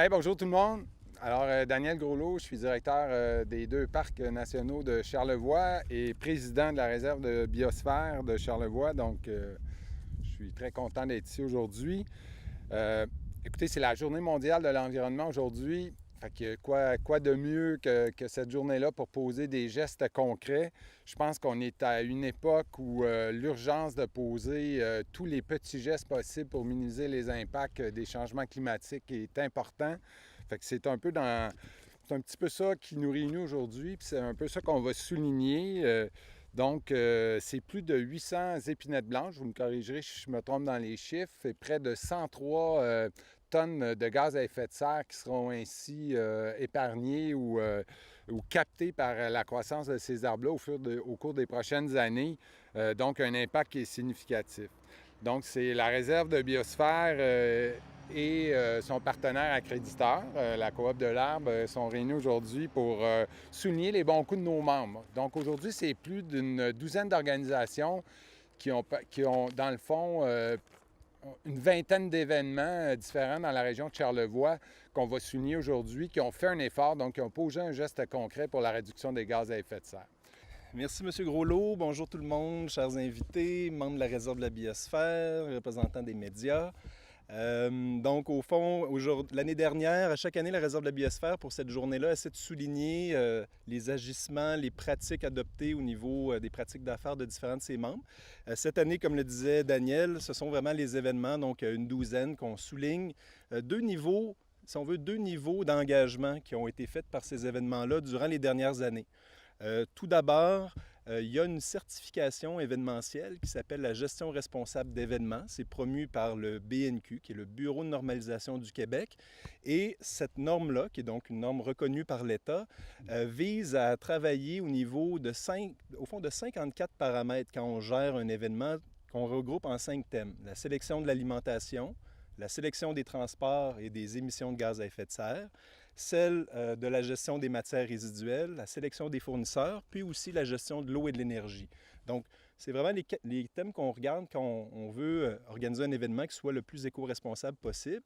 Hey, bonjour tout le monde. Alors, Daniel Groslot, je suis directeur des deux parcs nationaux de Charlevoix et président de la réserve de biosphère de Charlevoix. Donc, je suis très content d'être ici aujourd'hui. Euh, Écoutez, c'est la journée mondiale de l'environnement aujourd'hui. Fait que quoi de mieux que cette journée-là pour poser des gestes concrets? Je pense qu'on est à une époque où l'urgence de poser tous les petits gestes possibles pour minimiser les impacts des changements climatiques est important. Fait que c'est un petit peu ça qui nous réunit aujourd'hui, puis c'est un peu ça qu'on va souligner. C'est plus de 800 épinettes blanches, vous me corrigerez si je me trompe dans les chiffres, et près de 103 tonnes de gaz à effet de serre qui seront ainsi épargnées ou captées par la croissance de ces arbres-là au cours des prochaines années. Donc, un impact qui est significatif. Donc, c'est la réserve de biosphère et son partenaire accréditeur, la Coop de l'Arbre, sont réunis aujourd'hui pour souligner les bons coups de nos membres. Donc, aujourd'hui, c'est plus d'une douzaine d'organisations qui ont, dans le fond, une vingtaine d'événements différents dans la région de Charlevoix qu'on va souligner aujourd'hui, qui ont fait un effort, donc qui ont posé un geste concret pour la réduction des gaz à effet de serre. Merci, M. Groslot. Bonjour tout le monde, chers invités, membres de la réserve de la biosphère, représentants des médias. Au fond, l'année dernière, à chaque année, la réserve de la biosphère, pour cette journée-là, essaie de souligner les agissements, les pratiques adoptées au niveau des pratiques d'affaires de différents de ses membres. Cette année, comme le disait Daniel, ce sont vraiment les événements, donc une douzaine qu'on souligne. Deux niveaux, si on veut, deux niveaux d'engagement qui ont été faits par ces événements-là durant les dernières années. Tout d'abord, il y a une certification événementielle qui s'appelle la gestion responsable d'événements. C'est promu par le BNQ, qui est le Bureau de normalisation du Québec. Et cette norme-là, qui est donc une norme reconnue par l'État, vise à travailler au niveau de 54 paramètres quand on gère un événement qu'on regroupe en 5 thèmes. La sélection de l'alimentation, la sélection des transports et des émissions de gaz à effet de serre, celle de la gestion des matières résiduelles, la sélection des fournisseurs, puis aussi la gestion de l'eau et de l'énergie. Donc, c'est vraiment les thèmes qu'on regarde quand on veut organiser un événement qui soit le plus éco-responsable possible.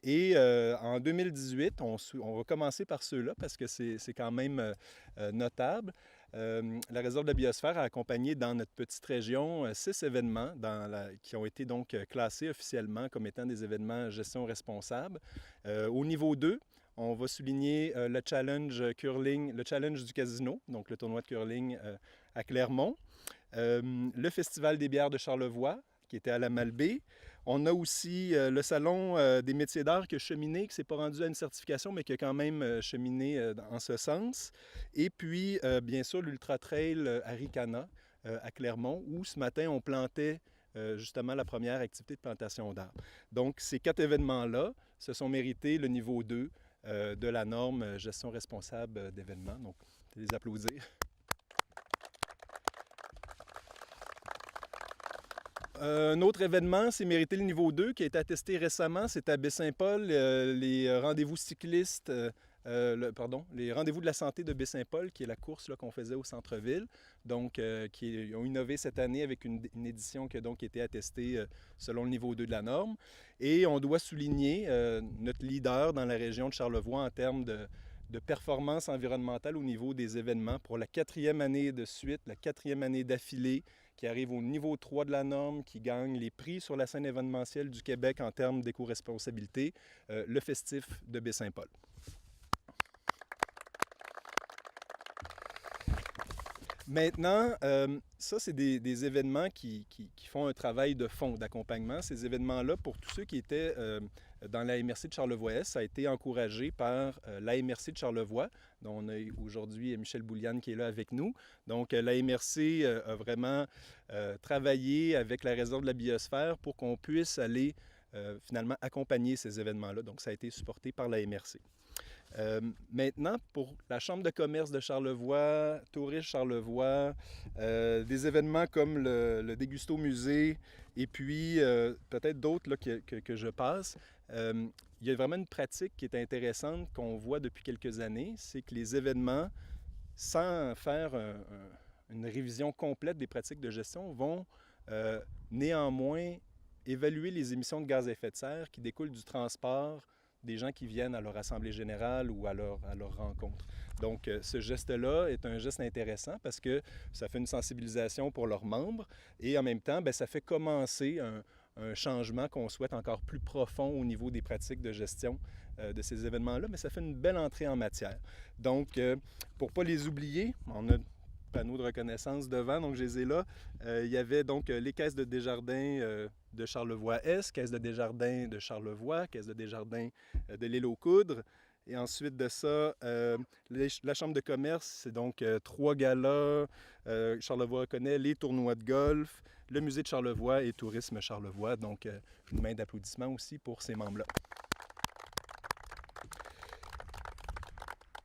Et en 2018, on va commencer par ceux-là parce que c'est quand même notable. La réserve de la biosphère a accompagné dans notre petite région 6 événements qui ont été donc classés officiellement comme étant des événements gestion responsable. Au niveau 2, on va souligner le challenge curling, le challenge du casino, donc le tournoi de curling à Clermont. Le Festival des bières de Charlevoix, qui était à la Malbaie. On a aussi le Salon des métiers d'art qui a cheminé, qui ne s'est pas rendu à une certification, mais qui a quand même cheminé en ce sens. Et puis, bien sûr, l'Ultra Trail Arikana à Clermont, où ce matin, on plantait justement la première activité de plantation d'arbres. Donc, ces 4 événements-là se sont mérités le niveau 2 de la norme gestion responsable d'événements. Donc, je vais les applaudir. Un autre événement, c'est mérité le niveau 2 qui a été attesté récemment. C'est à Baie-Saint-Paul, les rendez-vous cyclistes, les rendez-vous de la santé de Baie-Saint-Paul, qui est la course qu'on faisait au centre-ville. Donc, qui ont innové cette année avec une édition qui a donc été attestée selon le niveau 2 de la norme. Et on doit souligner notre leader dans la région de Charlevoix en termes de performance environnementale au niveau des événements pour la 4e année de suite, la 4e année d'affilée, qui arrive au niveau 3 de la norme, qui gagne les prix sur la scène événementielle du Québec en termes d'éco-responsabilité, le Festif de Baie-Saint-Paul. Maintenant, ça, c'est des événements qui font un travail de fond, d'accompagnement. Ces événements-là, pour tous ceux qui étaient dans la MRC de Charlevoix-Est, ça a été encouragé par la MRC de Charlevoix, dont on a aujourd'hui Michel Bouliane qui est là avec nous. Donc, la MRC a vraiment travaillé avec la réserve de la biosphère pour qu'on puisse aller finalement accompagner ces événements-là. Donc, ça a été supporté par la MRC. Maintenant, pour la Chambre de commerce de Charlevoix, Tourisme Charlevoix, des événements comme le Dégusto Musée et puis peut-être d'autres là, que je passe, il y a vraiment une pratique qui est intéressante qu'on voit depuis quelques années, c'est que les événements, sans faire une révision complète des pratiques de gestion, vont néanmoins évaluer les émissions de gaz à effet de serre qui découlent du transport des gens qui viennent à leur assemblée générale ou à leur rencontre. Donc, ce geste-là est un geste intéressant parce que ça fait une sensibilisation pour leurs membres et en même temps, bien, ça fait commencer un changement qu'on souhaite encore plus profond au niveau des pratiques de gestion de ces événements-là, mais ça fait une belle entrée en matière. Donc, pour ne pas les oublier, on a panneau de reconnaissance devant, donc je les ai là. Il y avait donc les caisses de Desjardins de Charlevoix-Est, caisse de Desjardins de Charlevoix, caisse de Desjardins de l'Île aux Coudres. Et ensuite de ça, la Chambre de commerce, c'est donc 3 galas, Charlevoix reconnaît, les tournois de golf, le Musée de Charlevoix et Tourisme Charlevoix. Donc, une main d'applaudissement aussi pour ces membres-là.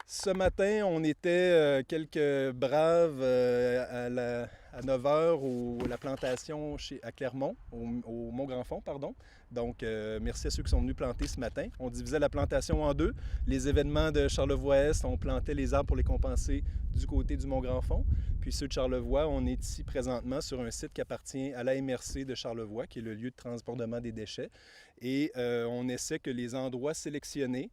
Ce matin, on était quelques braves à 9 h à la plantation à Clermont, au Mont-Grand-Fond, pardon. Donc, merci à ceux qui sont venus planter ce matin. On divisait la plantation en deux. Les événements de Charlevoix-Est, on plantait les arbres pour les compenser du côté du Mont-Grand-Fond. Puis ceux de Charlevoix, on est ici présentement sur un site qui appartient à la MRC de Charlevoix, qui est le lieu de transportement des déchets. Et on essaie que les endroits sélectionnés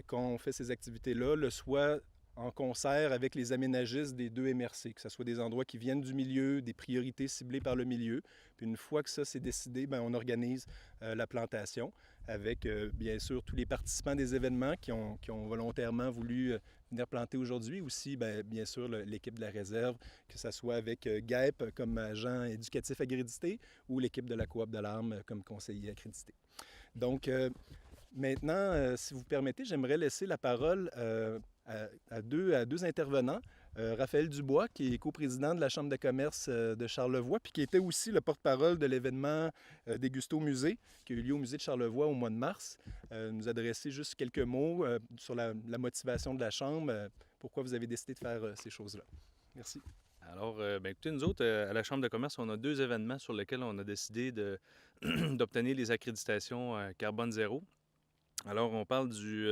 quand on fait ces activités-là, le soit en concert avec les aménagistes des 2 MRC, que ce soit des endroits qui viennent du milieu, des priorités ciblées par le milieu. Puis une fois que ça c'est décidé, bien, on organise la plantation avec, bien sûr, tous les participants des événements qui ont volontairement voulu venir planter aujourd'hui. Aussi, bien sûr, l'équipe de la réserve, que ce soit avec GAEP comme agent éducatif accrédité ou l'équipe de la Coop de l'Arme comme conseiller accrédité. Donc, maintenant, si vous permettez, j'aimerais laisser la parole à deux intervenants. Raphaël Dubois, qui est coprésident de la Chambre de commerce de Charlevoix, puis qui était aussi le porte-parole de l'événement Dégusto Musée, qui a eu lieu au Musée de Charlevoix au mois de mars, nous adresser juste quelques mots sur la motivation de la Chambre, pourquoi vous avez décidé de faire ces choses-là. Merci. Alors, écoutez, nous autres, à la Chambre de commerce, on a 2 événements sur lesquels on a décidé d'obtenir les accréditations carbone zéro. Alors, on parle du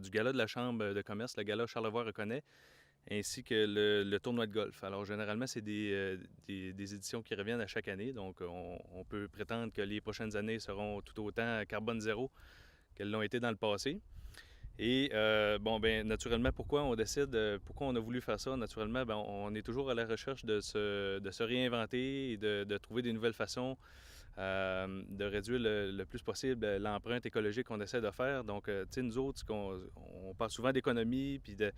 gala de la Chambre de commerce, le gala Charlevoix reconnaît, ainsi que le tournoi de golf. Alors, généralement, c'est des éditions qui reviennent à chaque année, donc on peut prétendre que les prochaines années seront tout autant carbone zéro qu'elles l'ont été dans le passé. Et, naturellement, pourquoi on a voulu faire ça? Naturellement, on est toujours à la recherche de se réinventer et de trouver des nouvelles façons de réduire le plus possible l'empreinte écologique qu'on essaie de faire. Donc, tu sais, nous autres, on parle souvent d'économie puis de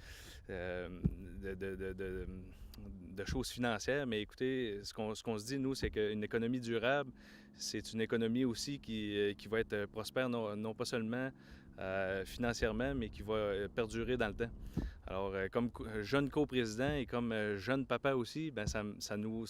choses financières, mais écoutez, ce qu'on se dit, nous, c'est qu'une économie durable, c'est une économie aussi qui va être prospère, non pas seulement financièrement, mais qui va perdurer dans le temps. Alors, comme jeune coprésident et comme jeune papa aussi, ça nous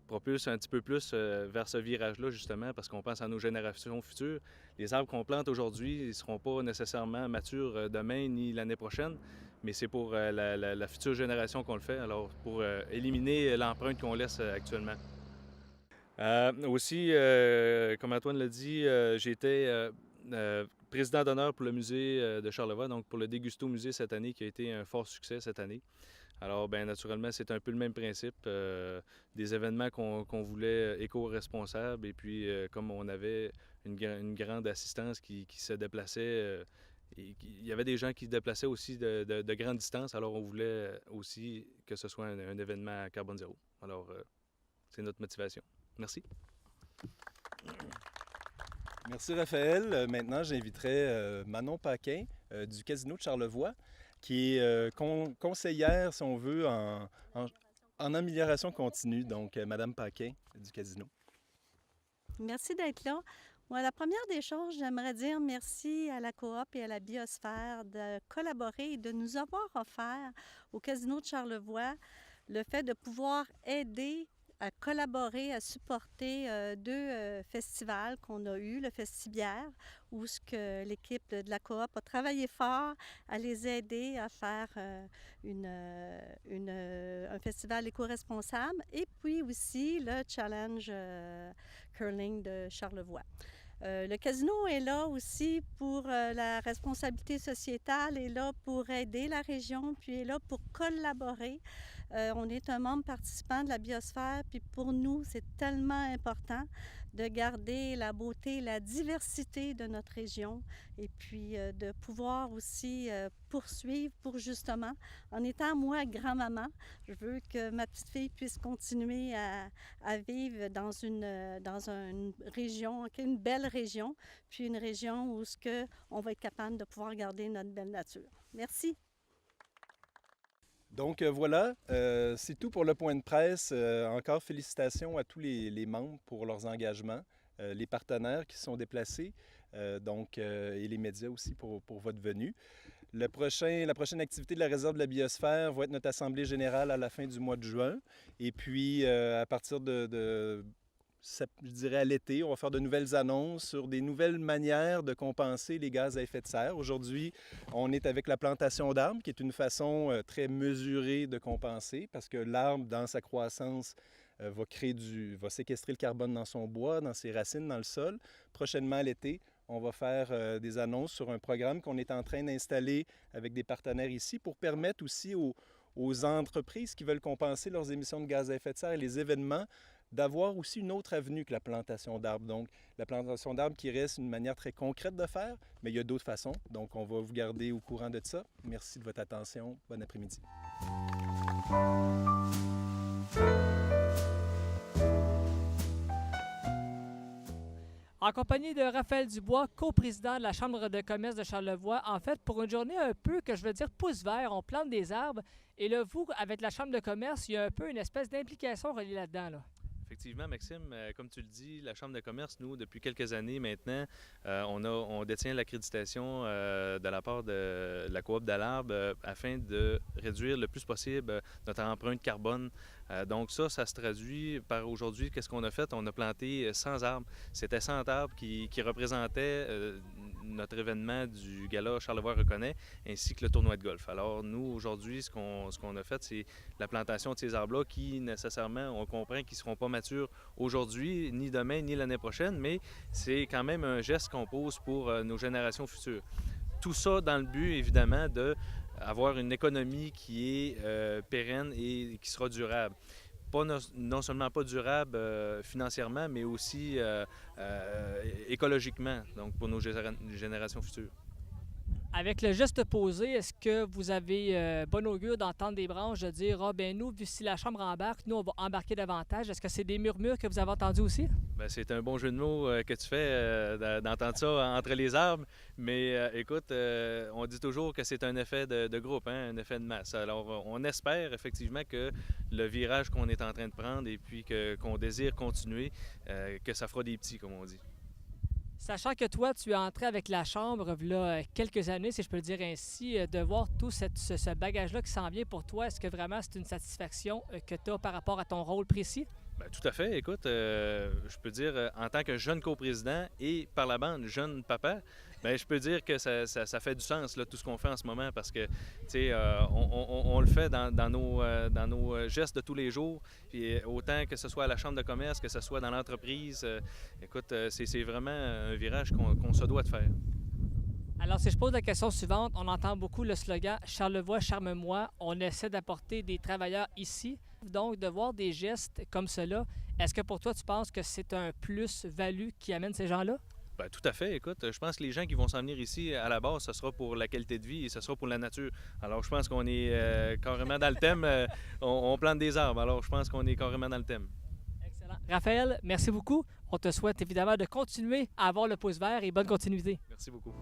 propulse un petit peu plus vers ce virage-là, justement, parce qu'on pense à nos générations futures. Les arbres qu'on plante aujourd'hui, ils ne seront pas nécessairement matures demain ni l'année prochaine, mais c'est pour la future génération qu'on le fait, alors pour éliminer l'empreinte qu'on laisse actuellement. Aussi, comme Antoine l'a dit, j'ai été président d'honneur pour le musée de Charlevoix, donc pour le Dégusto Musée cette année, qui a été un fort succès cette année. Alors, naturellement, c'est un peu le même principe, des événements qu'on voulait éco-responsables, et puis comme on avait une grande assistance qui se déplaçait, il y avait des gens qui se déplaçaient aussi de grandes distances, alors on voulait aussi que ce soit un événement à carbone zéro. Alors, c'est notre motivation. Merci. Merci Raphaël. Maintenant, j'inviterai Manon Paquin du Casino de Charlevoix, qui est conseillère, si on veut, en amélioration continue. Donc, Madame Paquin du Casino. Merci d'être là. Moi, la première des choses, j'aimerais dire merci à la Coop et à la Biosphère de collaborer et de nous avoir offert au Casino de Charlevoix le fait de pouvoir aider à collaborer, à supporter 2 festivals qu'on a eus, le Festibière, où l'équipe de la Coop a travaillé fort à les aider à faire un festival éco-responsable, et puis aussi le Challenge Curling de Charlevoix. Le casino est là aussi pour la responsabilité sociétale, est là pour aider la région, puis est là pour collaborer. On est un membre participant de la Biosphère, puis pour nous, c'est tellement important de garder la beauté, la diversité de notre région et puis de pouvoir aussi poursuivre pour justement, en étant moi grand-maman, je veux que ma petite fille puisse continuer à vivre dans une région, une belle région, puis une région où on va être capable de pouvoir garder notre belle nature. Merci. Donc voilà, c'est tout pour le point de presse. Encore félicitations à tous les membres pour leurs engagements, les partenaires qui se sont déplacés, et les médias aussi pour votre venue. La prochaine activité de la réserve de la biosphère va être notre assemblée générale à la fin du mois de juin. Et puis, à partir je dirais à l'été, on va faire de nouvelles annonces sur des nouvelles manières de compenser les gaz à effet de serre. Aujourd'hui, on est avec la plantation d'arbres, qui est une façon très mesurée de compenser, parce que l'arbre, dans sa croissance, va séquestrer le carbone dans son bois, dans ses racines, dans le sol. Prochainement, à l'été, on va faire des annonces sur un programme qu'on est en train d'installer avec des partenaires ici pour permettre aussi aux entreprises qui veulent compenser leurs émissions de gaz à effet de serre et les événements d'avoir aussi une autre avenue que la plantation d'arbres. Donc, la plantation d'arbres qui reste une manière très concrète de faire, mais il y a d'autres façons. Donc, on va vous garder au courant de ça. Merci de votre attention. Bon après-midi. En compagnie de Raphaël Dubois, coprésident de la Chambre de commerce de Charlevoix, en fait, pour une journée un peu, que je veux dire, pouce vert, on plante des arbres. Et là, vous, avec la Chambre de commerce, il y a un peu une espèce d'implication reliée là-dedans, là. Effectivement, Maxime, comme tu le dis, la Chambre de commerce, nous, depuis quelques années maintenant, on détient l'accréditation de la part de la coop d'Alarbe afin de réduire le plus possible notre empreinte carbone. Donc ça se traduit par aujourd'hui, qu'est-ce qu'on a fait? On a planté 100 arbres. C'était 100 arbres qui représentaient notre événement du gala Charlevoix reconnaît, ainsi que le tournoi de golf. Alors nous, aujourd'hui, ce qu'on a fait, c'est la plantation de ces arbres-là qui, nécessairement, on comprend qu'ils ne seront pas matures aujourd'hui, ni demain, ni l'année prochaine, mais c'est quand même un geste qu'on pose pour nos générations futures. Tout ça dans le but, évidemment, d'avoir une économie qui est pérenne et qui sera durable. Non seulement pas durable financièrement, mais aussi écologiquement, donc pour nos générations futures. Avec le geste posé, est-ce que vous avez bon augure d'entendre des branches de dire « Ah, ben nous, vu si la Chambre embarque, nous, on va embarquer davantage ». Est-ce que c'est des murmures que vous avez entendus aussi? Bien, c'est un bon jeu de mots que tu fais d'entendre ça entre les arbres. Mais écoute, on dit toujours que c'est un effet de groupe, hein, un effet de masse. Alors, on espère effectivement que le virage qu'on est en train de prendre et puis qu'on désire continuer, que ça fera des petits, comme on dit. Sachant que toi, tu es entré avec la Chambre il y a quelques années, si je peux le dire ainsi, de voir tout ce bagage-là qui s'en vient pour toi, est-ce que vraiment c'est une satisfaction que tu as par rapport à ton rôle précis? Bien, tout à fait. Écoute, je peux dire, en tant que jeune coprésident et par la bande jeune papa, bien, je peux dire que ça fait du sens, là, tout ce qu'on fait en ce moment, parce que, tu sais, on le fait dans nos gestes de tous les jours, puis autant que ce soit à la Chambre de commerce, que ce soit dans l'entreprise. Écoute, c'est vraiment un virage qu'on se doit de faire. Alors, si je pose la question suivante, on entend beaucoup le slogan « Charlevoix, charme-moi ». On essaie d'apporter des travailleurs ici. Donc, de voir des gestes comme cela, est-ce que pour toi, tu penses que c'est un plus-value qui amène ces gens-là? Bien, tout à fait. Écoute, je pense que les gens qui vont s'en venir ici, à la base, ce sera pour la qualité de vie et ce sera pour la nature. Alors, je pense qu'on est carrément dans le thème. On plante des arbres, alors je pense qu'on est carrément dans le thème. Excellent. Raphaël, merci beaucoup. On te souhaite évidemment de continuer à avoir le pouce vert et bonne continuité. Merci beaucoup.